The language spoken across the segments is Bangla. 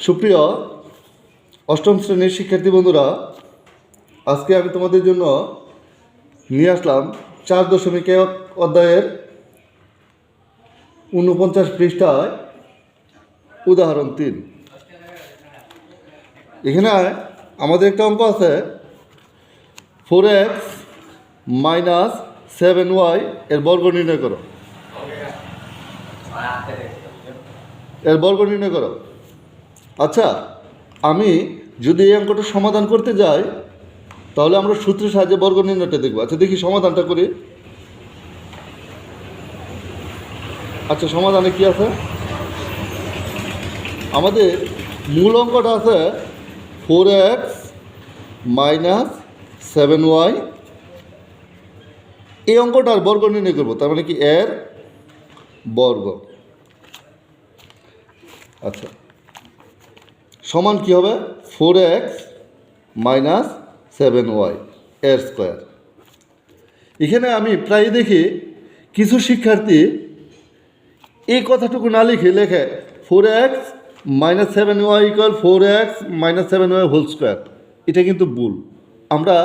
সুপ্রিয় অষ্টম শ্রেণীর শিক্ষার্থী বন্ধুরা, আজকে আমি তোমাদের জন্য নিয়ে আসলাম 4.1 অধ্যায়ের 49 পৃষ্ঠায় উদাহরণ 3। এখানে আমাদের একটা অঙ্ক আছে 4x - 7y এর বর্গ নির্ণয় করো। এর বর্গ নির্ণয় করো। আচ্ছা, আমি যদি এই অঙ্কটা সমাধান করতে যাই তাহলে আমরা সূত্রের সাহায্যে বর্গ নির্ণয়টা দেখব। আচ্ছা, দেখি সমাধানটা করি। আচ্ছা, সমাধানে কি আছে? আমাদের মূল অঙ্কটা আছে 4x - 7y। এই অঙ্কটার বর্গ নির্ণয় করব, তার মানে কি এর বর্গ। আচ্ছা, সমান কি হবে? 4x - 7y এর স্কোয়ার। এখানে আমি প্রায় দেখি কিছু শিক্ষার্থী এই কথাটুকু না লেখে 4x - 7y = 4x - 7y whole square. এটা কিন্তু ভুল। আমরা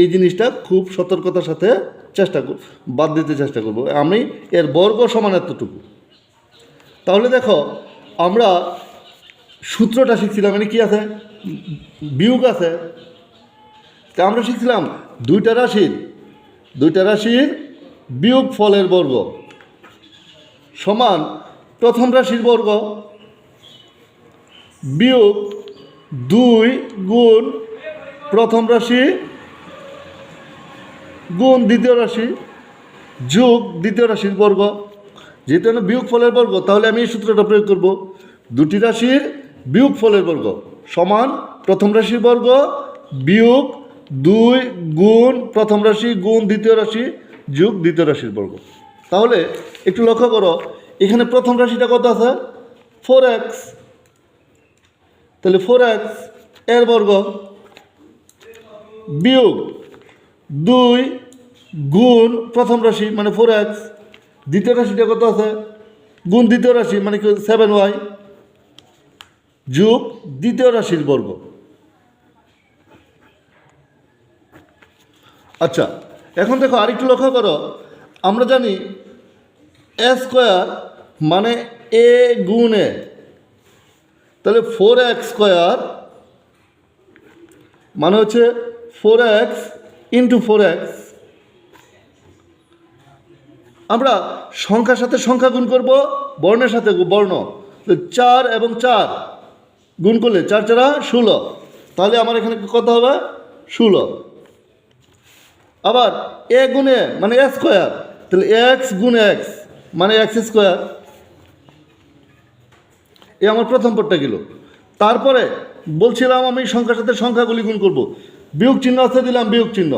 এই জিনিসটা খুব সতর্কতার সাথে বাদ দিতে চেষ্টা করব। আমি এর বর্গ সমান এতটুকু। তাহলে দেখো, আমরা সূত্রটা শিখছিলাম, মানে কি আছে? বিয়োগ আছে। তা আমরা শিখছিলাম দুইটা রাশির বিয়োগ ফলের বর্গ সমান প্রথম রাশির বর্গ বিয়োগ 2 গুণ প্রথম রাশি গুণ দ্বিতীয় রাশি যোগ দ্বিতীয় রাশির বর্গ। যেহেতু বিয়োগ ফলের বর্গ, তাহলে আমি এই সূত্রটা প্রয়োগ করব। দুটি রাশির বিয়োগ ফলের বর্গ সমান প্রথম রাশির বর্গ বিয়োগ 2 গুণ প্রথম রাশি গুণ দ্বিতীয় রাশি যোগ দ্বিতীয় রাশির বর্গ। তাহলে একটু লক্ষ্য করো, এখানে প্রথম রাশিটা কত আছে? 4x। তাহলে 4x এর বর্গ বিয়োগ 2 গুণ প্রথম রাশি মানে 4x, দ্বিতীয় রাশিটা কত আছে? গুণ দ্বিতীয় রাশি মানে কি 7y যোগ দ্বিতীয় রাশির বর্গ। আচ্ছা, এখন দেখো আরেকটু লক্ষ্য করো, আমরা জানি এ স্কোয়ার মানে এ গুণ এ। তাহলে 4x স্কোয়ার মানে হচ্ছে 4x ইন্টু 4x। আমরা সংখ্যার সাথে সংখ্যা গুণ করব, বর্ণের সাথে বর্ণ। 4 এবং 4 গুণ করলে 4 × 4 = 16। তাহলে আমার এখানে কত হবে? 16। আবার এ গুণ এ মানে এ স্কোয়ার, তাহলে x গুণ x মানে x স্কোয়ার। এ আমার প্রথম পদটা গেল। তারপরে বলছিলাম আমি সংখ্যার সাথে সংখ্যাগুলি গুণ করব। বিয়োগ চিহ্ন আছে, দিলাম বিয়োগ চিহ্ন।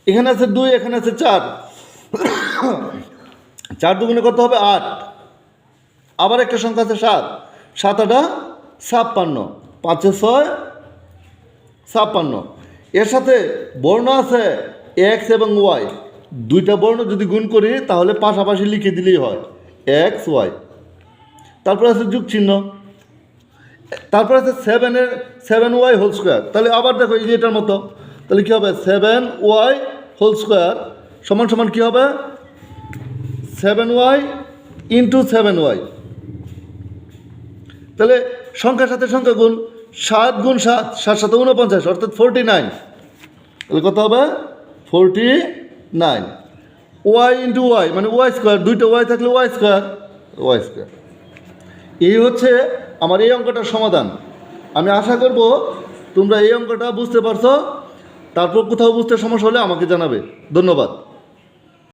এখানে আছে 2, এখানে আছে 4। 4 দুগুণে কত হবে? 8। আবার একটা সংখ্যা আছে 7। 7 × 8 = 56। 5 × 6 = 56। এর সাথে বর্ণ আছে x এবং y। দুইটা বর্ণ যদি গুণ করি তাহলে পাশাপাশি লিখে দিলেই হয় x y। তারপরে আছে যোগ চিহ্ন। তারপরে আছে 7y হোল স্কোয়ার। তাহলে আবার দেখো এই যে এটার মতো। তাহলে কী হবে? 7y হোল স্কোয়ার সমান সমান কী হবে? 7y into 7y। তাহলে সংখ্যার সাথে সংখ্যা গুণ। 7 গুণ 7, 7 × 7 = 49, অর্থাৎ 49। তাহলে কত হবে? 49। y ইন্টু y মানে y স্কোয়ার। দুইটা y থাকলে y স্কোয়ার। এই হচ্ছে আমার এই অঙ্কটার সমাধান। আমি আশা করব তোমরা এই অঙ্কটা বুঝতে পারছো। তারপর কোথাও বুঝতে সমস্যা হলে আমাকে জানাবে। ধন্যবাদ।